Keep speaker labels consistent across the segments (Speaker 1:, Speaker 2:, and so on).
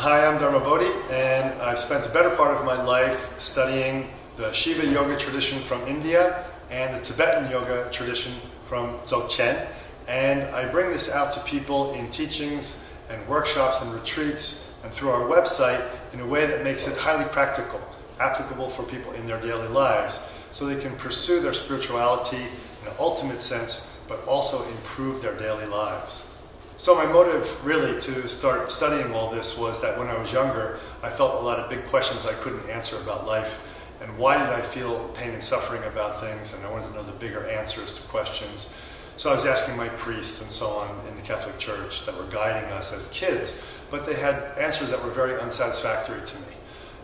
Speaker 1: Hi, I'm Dharma Bodhi, and I've spent the better part of my life studying the Shiva yoga tradition from India and the Tibetan yoga tradition from Dzogchen. And I bring this out to people in teachings and workshops and retreats and through our website in a way that makes it highly practical, applicable for people in their daily lives, so they can pursue their spirituality in an ultimate sense, but also improve their daily lives. So my motive really to start studying all this was that when I was younger, I felt a lot of big questions I couldn't answer about life. And why did I feel pain and suffering about things? And I wanted to know the bigger answers to questions. So I was asking my priests and so on in the Catholic Church that were guiding us as kids, but they had answers that were very unsatisfactory to me.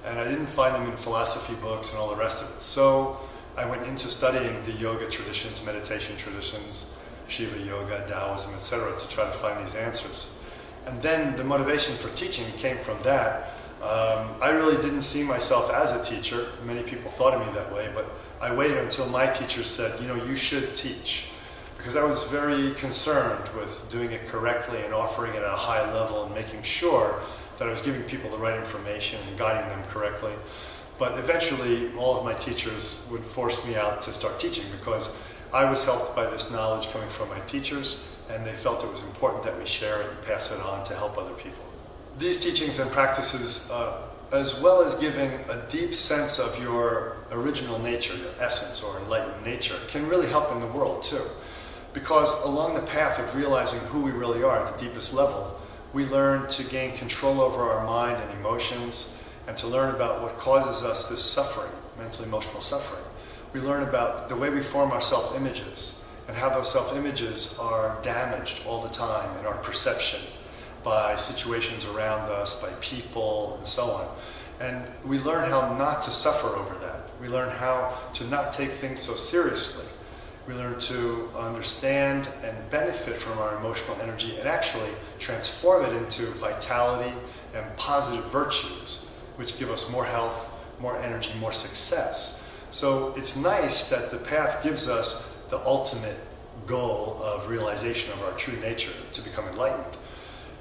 Speaker 1: And I didn't find them in philosophy books and all the rest of it. So I went into studying the yoga traditions, meditation traditions, Shiva yoga, Taoism, etc., to try to find these answers. And then the motivation for teaching came from that. I really didn't see myself as a teacher. Many people thought of me that way, but I waited until my teacher said, you should teach. Because I was very concerned with doing it correctly and offering it at a high level and making sure that I was giving people the right information and guiding them correctly. But eventually, all of my teachers would force me out to start teaching because I was helped by this knowledge coming from my teachers, and they felt it was important that we share it and pass it on to help other people. These teachings and practices, as well as giving a deep sense of your original nature, your essence or enlightened nature, can really help in the world too. Because along the path of realizing who we really are at the deepest level, we learn to gain control over our mind and emotions, and to learn about what causes us this suffering, mental emotional suffering. We learn about the way we form our self-images and how those self-images are damaged all the time in our perception by situations around us, by people, and so on. And we learn how not to suffer over that. We learn how to not take things so seriously. We learn to understand and benefit from our emotional energy and actually transform it into vitality and positive virtues, which give us more health, more energy, more success. So it's nice that the path gives us the ultimate goal of realization of our true nature, to become enlightened.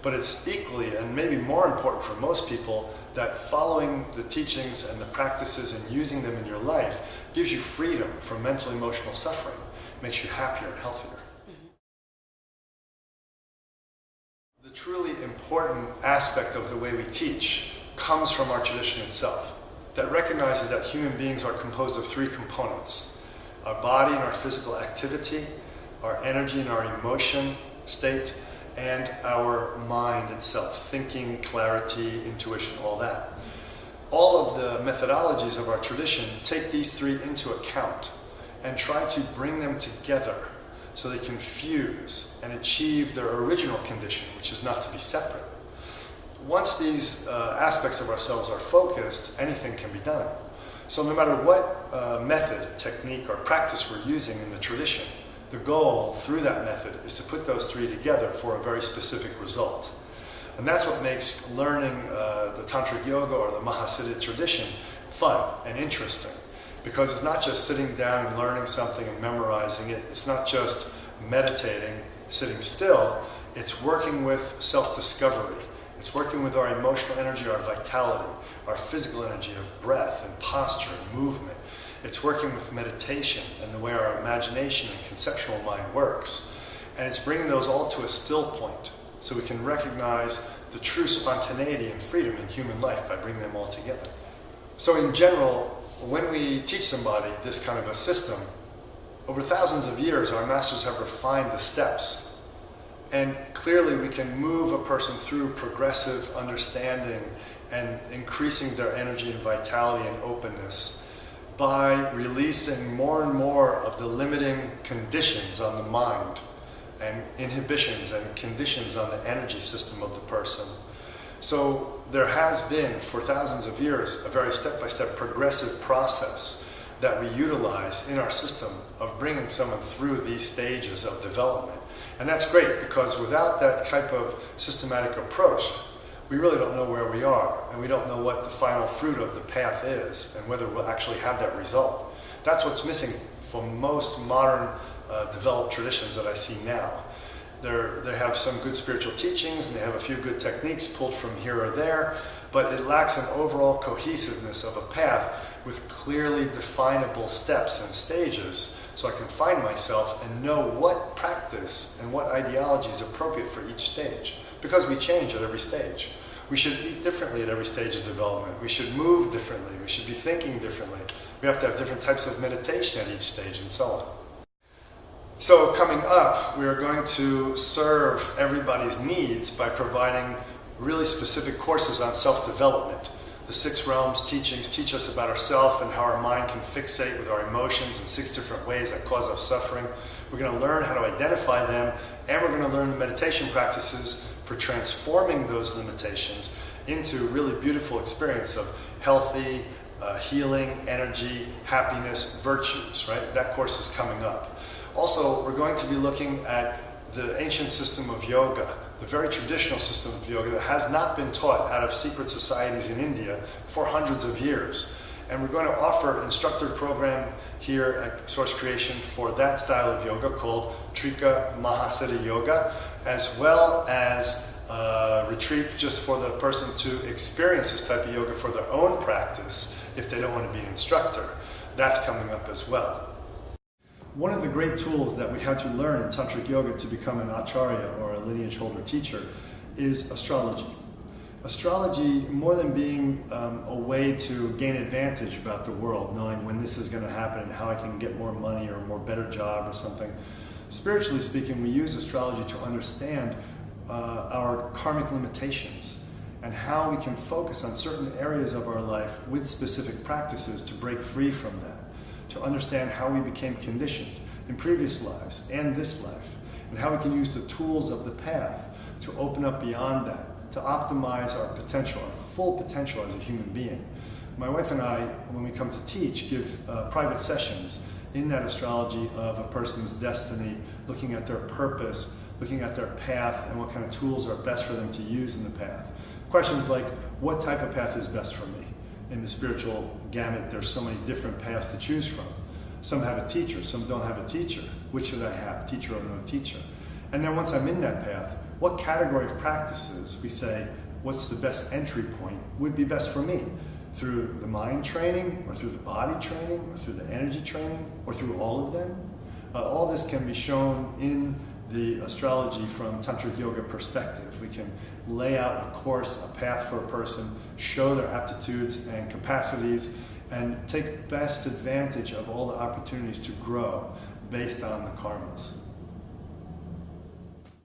Speaker 1: But it's equally and maybe more important for most people that following the teachings and the practices and using them in your life gives you freedom from mental emotional suffering, makes you happier and healthier. The truly important aspect of the way we teach comes from our tradition itself, that recognizes that human beings are composed of three components: our body and our physical activity, our energy and our emotion state, and our mind itself, thinking, clarity, intuition, all that. All of the methodologies of our tradition take these three into account and try to bring them together so they can fuse and achieve their original condition, which is not to be separate. Once these aspects of ourselves are focused, anything can be done. So no matter what method, technique, or practice we're using in the tradition, the goal through that method is to put those three together for a very specific result. And that's what makes learning the Tantric Yoga or the Mahasiddha tradition fun and interesting. Because it's not just sitting down and learning something and memorizing it. It's not just meditating, sitting still. It's working with self-discovery. It's working with our emotional energy, our vitality, our physical energy of breath and posture and movement. It's working with meditation and the way our imagination and conceptual mind works. And it's bringing those all to a still point so we can recognize the true spontaneity and freedom in human life by bringing them all together. So in general, when we teach somebody this kind of a system, over thousands of years our masters have refined the steps. And clearly we can move a person through progressive understanding and increasing their energy and vitality and openness by releasing more and more of the limiting conditions on the mind and inhibitions and conditions on the energy system of the person. So there has been, for thousands of years, a very step-by-step progressive process that we utilize in our system of bringing someone through these stages of development. And that's great, because without that type of systematic approach, we really don't know where we are, and we don't know what the final fruit of the path is, and whether we'll actually have that result. That's what's missing for most modern developed traditions that I see now. They have some good spiritual teachings, and they have a few good techniques pulled from here or there, but it lacks an overall cohesiveness of a path with clearly definable steps and stages, so I can find myself and know what practice and what ideology is appropriate for each stage. Because we change at every stage. We should eat differently at every stage of development. We should move differently. We should be thinking differently. We have to have different types of meditation at each stage, and so on. So coming up, we are going to serve everybody's needs by providing really specific courses on self-development. The 6 realms teachings teach us about ourselves and how our mind can fixate with our emotions in 6 different ways that cause us suffering. We're going to learn how to identify them, and we're going to learn the meditation practices for transforming those limitations into really beautiful experience of healthy, healing, energy, happiness, virtues, right? That course is coming up. Also, we're going to be looking at the ancient system of yoga, the very traditional system of yoga that has not been taught out of secret societies in India for hundreds of years. And we're going to offer an instructor program here at Source Creation for that style of yoga called Trika Mahasiddha Yoga, as well as a retreat just for the person to experience this type of yoga for their own practice if they don't want to be an instructor. That's coming up as well. One of the great tools that we had to learn in Tantric Yoga to become an Acharya, or a lineage holder teacher, is astrology. Astrology, more than being a way to gain advantage about the world, knowing when this is going to happen and how I can get more money or a more better job or something, spiritually speaking, we use astrology to understand our karmic limitations and how we can focus on certain areas of our life with specific practices to break free from that. To understand how we became conditioned in previous lives and this life, and how we can use the tools of the path to open up beyond that, to optimize our potential, our full potential as a human being. My wife and I, when we come to teach, give private sessions in that astrology of a person's destiny, looking at their purpose, looking at their path, and what kind of tools are best for them to use in the path. Questions like, what type of path is best for me? In the spiritual gamut, there's so many different paths to choose from. Some have a teacher, some don't have a teacher. Which should I have, teacher or no teacher? And then once I'm in that path, what category of practices, we say, what's the best entry point, would be best for me? Through the mind training, or through the body training, or through the energy training, or through all of them? All this can be shown in the astrology from Tantric Yoga perspective. We can lay out a course, a path for a person, show their aptitudes and capacities, and take best advantage of all the opportunities to grow based on the karmas.